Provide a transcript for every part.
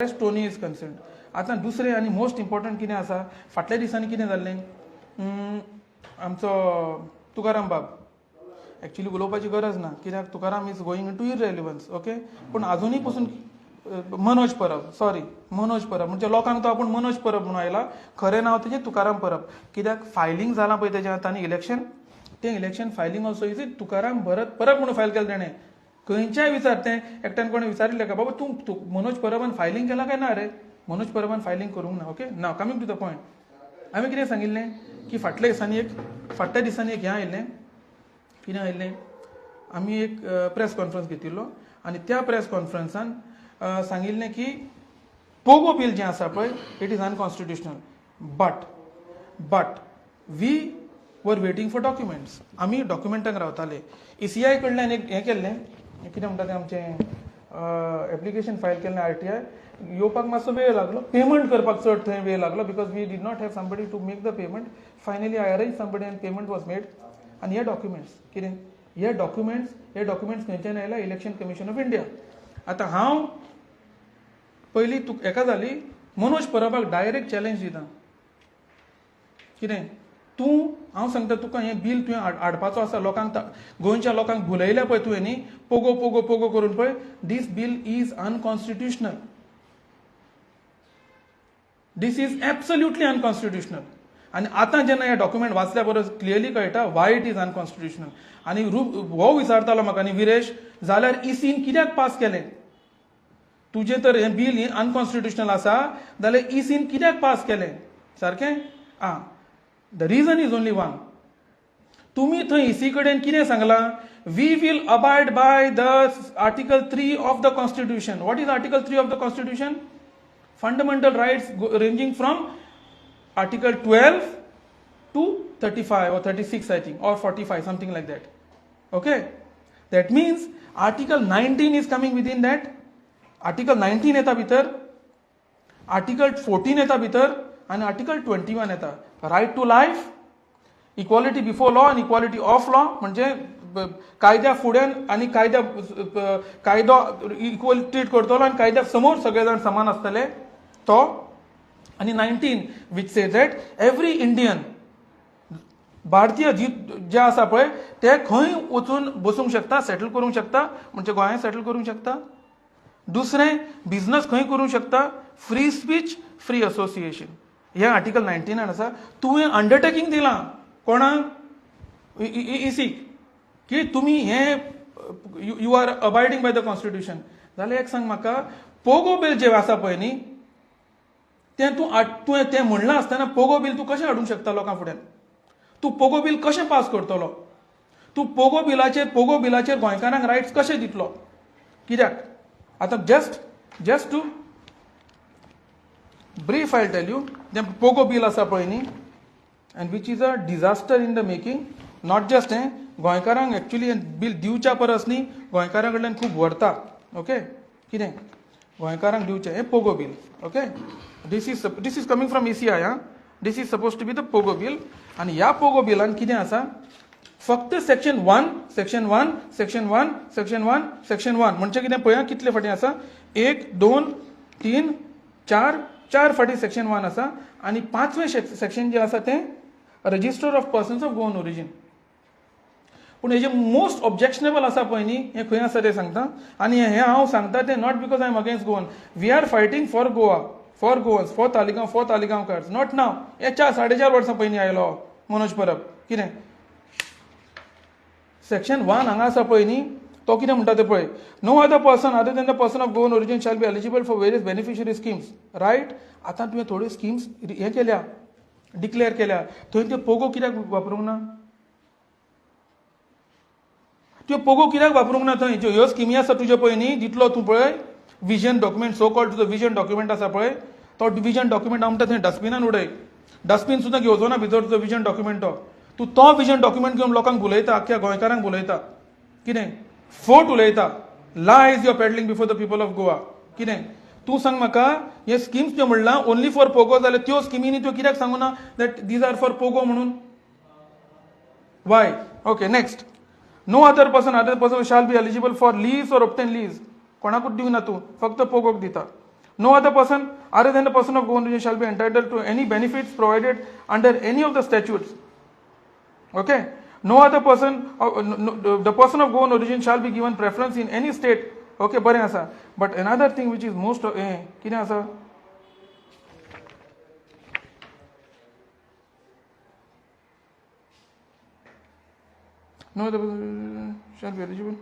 Tony is concern. आतां दुसरें आनी मोस्ट इम्पॉर्टंट कितें आसा, फाटल्या दिसांनी कितें जाल्लें, आमचो तुकाराम बाब एक्चुअली उलोवपाची गरज ना, कित्याक Tukaram is going into irrelevance. Okay, पूण आजुनूय पसून मनोज परब, सॉरी मनोज परब, म्हणजे लोकांक तो आपूण मनोज परब म्हणून आयला, खरें नांव तेजें तुकाराम परब. कित्याक फायलींग जालां पळय तेजें आतां इलेक्शन, तें election filing also is Tukaram Bharat Parab म्हणून फायल केलें तेणें. खंयच्याय विचारतें एकट्यान कोणें विचारिल्लें का बाबा तूं मनोज परबान फायलींग केलां काय ना रे, मनोज परबान फायलींग करूंक ना. Okay, now coming to the point. हांवें कितें सांगिल्लें की फाटल्या दिसांनी एक हें आयिल्लें, कितें आयिल्लें, आमी एक प्रेस कॉन्फरन्स घेतिल्लो आनी त्या प्रेस कॉन्फरन्सान सांगिल्लें की पोगो बील जें आसा पळय it is unconstitutional, but we were waiting for documents. आमी डॉक्युमेंटांक रावताले. ECI कडल्यान एक हें केल्लें, कितें म्हणटा तें आमचें एप्लिकेशन फायल केल्लें RTI, येवपाक मातसो वेळ लागलो, पेमेंट करपाक चड थंय वेळ लागलो, because we did not have somebody to make the payment. Finally I arrange somebody and payment was made. आनी हे डॉक्युमेंट्स कितें, हे डॉक्युमेंट्स खंयच्यान आयला, इलेक्शन कमिशन ऑफ इंडिया. आतां हांव पयलीं हेका जाली मनोज परबाक डायरेक्ट चॅलेंज दिता, कितें हांव सांगता तुका हें बील तुवें हाडपाचो आसा, लोकांक गोंयच्या लोकांक भुलयल्या पळय तुवें न्ही, पोगो करून पळय, this bill is unconstitutional. This is absolutely unconstitutional. आनी आतां जेन्ना हे डॉक्युमेंट वाचल्या परस क्लियरली कळटा वाय इट इज अनकॉन्स्टिट्युशनल. आनी हो विचारतालो म्हाका न्ही विरेश, जाल्यार ECन कित्याक पास केलें, तुजें तर हें बील अनकॉन्स्टिट्युशनल आसा जाल्यार ECन कित्याक पास केलें, सारकें? The reason is only one. तुम्ही थंय EC कडेन कितें सांगलां, we will abide by the article 3 of the constitution. What is article 3 of the constitution? Fundamental rights ranging from article 12 to 35 or 36 I think, or 45, something like that. Okay, that means article 19 is coming within that. article 19 येता भितर, article 14 येता भितर, आणि article 21 येता. Right to life, equality before law आणि equality of law, म्हणजे कायद्या फुड्यान आणि कायदो इक्वल ट्रीट करतलो आणि कायद्या समोर सगळे जाण समान आसतले तो. आणि 19 which says that every Indian, भारतीय जे आसा पळय ते खंय वचून बसूंक शकता, सेटल करूंक शकता, म्हणजे गोंयांत सेटल करूंक शकता. दुसरें, बिझनस खंय करूंक शकता, फ्री स्पीच, फ्री असोसिएशन. हे आर्टिकल 19 आसा. तुवें अंडरटेकिंग दिलां कोणाक, ECक, की तुमी हे you are abiding by the constitution. जाल्यार एक सांग म्हाका, पोगो बील जे आसा पळय न्ही, तुवें तें म्हणलां आसतना पोगो बील तूं कशें हाडूंक शकता लोकां फुड्यान? तूं पोगो बील कशें पास करतलो? तूं पोगो बिलाचेर गोंयकारांक रायट्स कशे दितलो? कित्याक? आतां just to brief I tell you, जें पोगो बील आसा पळय न्ही, and which is a disaster in the making. Not just हें, गोंयकारांक एक्चुअली बील दिवच्या परस न्ही, गोंयकारां कडल्यान खूब व्हरता. ओके, कितें गोंयकारांक दिवचें, हें PoGO bill. Okay, this is coming from ECI. This is suppose to be the PoGO bill. आनी ह्या पोगो बिलान कितें आसा, फक्त सेक्शन 1 म्हणजे कितें पळया कितले फाटी आसा, 1 2 3 4 फाटी सेक्शन 1 आसा. आनी 5वें सेक्शन जें आसा तें register of persons of Goan origin. पूण हेजें मोस्ट ऑब्जेक्शनेबल आसा पळय न्ही, हें खंय आसा तें सांगता. आनी हें हांव सांगता तें not because I am against Goan. We are fighting for Goa, for Goans, for तालिगांवकार्स, नॉट नाव. हे 4-4.5 वर्सां पयलीं आयलो मनोज परब. कितें सेक्शन 1 हांगा आसा पळय न्ही, तो कितें म्हणटा तें पळय, no other person other than the person of Goan origin shall be eligible for various beneficiary schemes. Right, आतां तुवें थोड्यो स्किम्स हें केल्या, डिक्लेअर केल्या, थंय त्यो पोगो कित्याक वापरूंक ना? त्यो पोगो कित्याक वापरूंक ना थंय? ह्यो स्किमी आसा तुजे पळय न्ही, दितलो तूं पळय विजन डॉक्युमेंट, सो कॉल्ड तुजो विजन डॉक्युमेंट आसा पळय, तो विजन डॉक्युमेंट हांव म्हणटा थंय डस्टबिनान उडय. डस्टबीन सुद्दां घेवचो ना भितर तुजो विजन डॉक्युमेंट. तो विजन डॉक्युमेंट घेवन लोकांक भुलयता, आख्या गोंयकारांक भुलयता. कितें फोट उलयता, lies you are peddling before the people of Goa. कितें तूं सांग म्हाका, हे स्किम्स ज्यो म्हणलां ओन्ली फॉर पोगो, जाल्यार त्यो स्किमीनी त्यो कित्याक सांगू ना that these are for POGO म्हणून? Why? Okay, next, no other person shall be eligible for lease or obtain lease. कोणाकूच दिवना तूं, फक्त पोगोक दिता. No other person other than the person of Goan region shall be entitled to any benefits provided under any of the statutes. Okay? No other person, the person of Goan origin shall be given preference in any state. Okay, बरें आसा. But another thing which is most कितें आसा? No other person shall be eligible.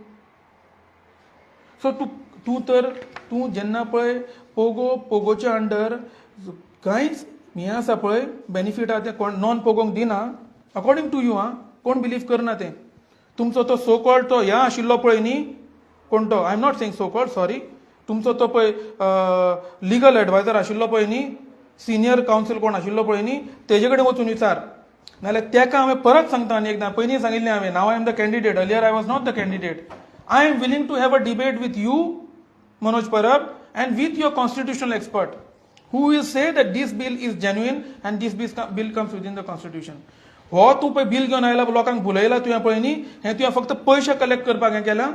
So तूं जेन्ना पळय पोगोच्या under कांयच हें आसा पळय बेनिफीट आहा तें कोण नॉन पोगोंक दिना अकॉर्डिंग टू यू कोण बिलीव करना तें तुमचो तो सो कॉल्ड तो ह्या आशिल्लो पळय न्ही कोण तो I am not saying so called sorry तुमचो तो पळय लिगल एडवायजर आशिल्लो पळय न्ही सिनियर कावन्सील कोण आशिल्लो पळय न्ही तेजे कडेन वचून विचार नाल्यार तेका हांवें परत सांगता आनी एकदां पयलीं सांगिल्लें हांवें now I am the candidate earlier I was not the candidate I am willing to have a debate with you, Manoj Parab, and with your constitutional expert, who will say that this bill is genuine and this bill comes within the constitution. हो तूं पळय bill घेवन आयला लोकांक भुलयला तुवें पळय न्ही हें तुवें फक्त पयशे कलेक्ट करपाक हें केलां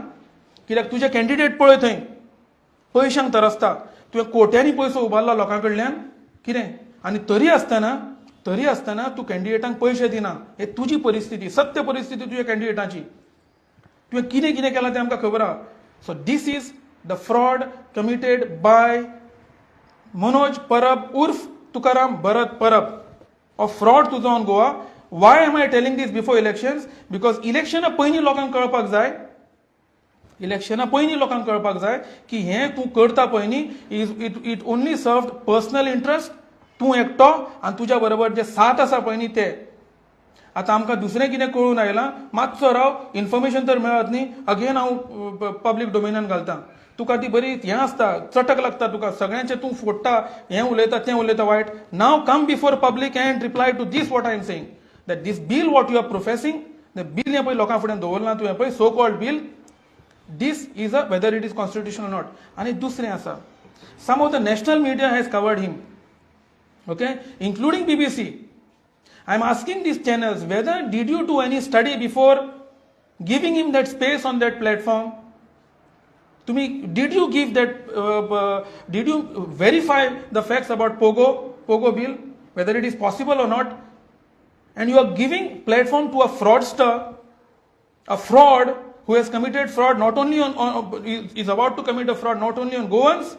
कित्याक तुजे कॅन्डिडेट पळय थंय पयशांक तरसता तुवें कोट्यांनी पयसो उबारला लोकां कडल्यान कितें आनी तरी आसतना तूं कॅन्डिडेटांक पयशे दिना हे तुजी परिस्थिती सत्य परिस्थिती तुज्या कॅन्डिडेटाची तुवें कितें कितें केलां तें आमकां खबर आहा so this is the fraud committed by Manoj Parab उर्फ तुकाराम भरत परब ऑफ फ्रॉड तुजो on Goa why am I telling this before elections because इलेक्शना पयलीं लोकांक कळपाक जाय की हें तूं करता पळय न्ही इट ओन्ली सर्व पर्सनल इंट्रस्ट तूं एकटो आनी तुज्या बरोबर जे सात आसा पळय न्ही ते आतां आमकां दुसरें कितें कळून आयलां मातसो राव इन्फॉर्मेशन तर मेळत न्ही अगेन हांव पब्लीक डोमेनान घालतां तुका ती बरी हें आसता चटक लागता तुका सगळ्यांचें तूं फोडटा हें उलयता तें उलयता वायट now come before public and reply to this what I am saying that this bill what you are professing the bill हें पळय लोकां फुड्यान दवरलां तुवें पळय so called bill this is a whether it is constitutional not आनी दुसरें आसा some of the national media has covered him okay including BBC I am asking these channels whether did you do any study before giving him that space on that platform? Did you give that? Did you verify the facts about Pogo bill, whether it is possible or not? And you are giving platform to a fraudster, a fraud who has committed fraud not only is about to commit a fraud not only on Goans,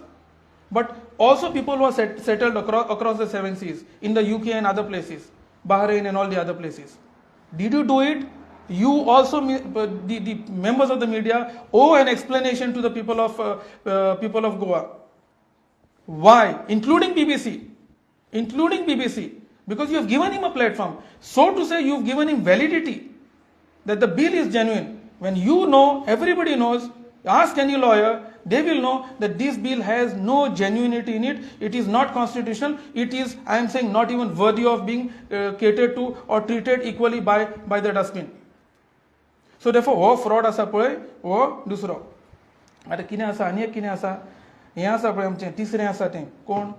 but also people who are settled across the 7 seas in the UK and other places. Bahrain and all the other places. Did you do it? You also, the members of the media, owe an explanation to the people of Goa. Why? Including BBC, because you have given him a platform. So to say, you have given him validity that the bill is genuine. When you know, everybody knows. Ask any lawyer, they will know that this bill has no genuinity in it. It is not constitutional. It is, I am saying, not even worthy of being catered to or treated equally by the dustbin. So therefore, हो fraud आसा पळय, हो दुसरो. आतां कितें आसा आनी एक कितें आसा हें आसा पळय आमचें तिसरें आसा तें कोण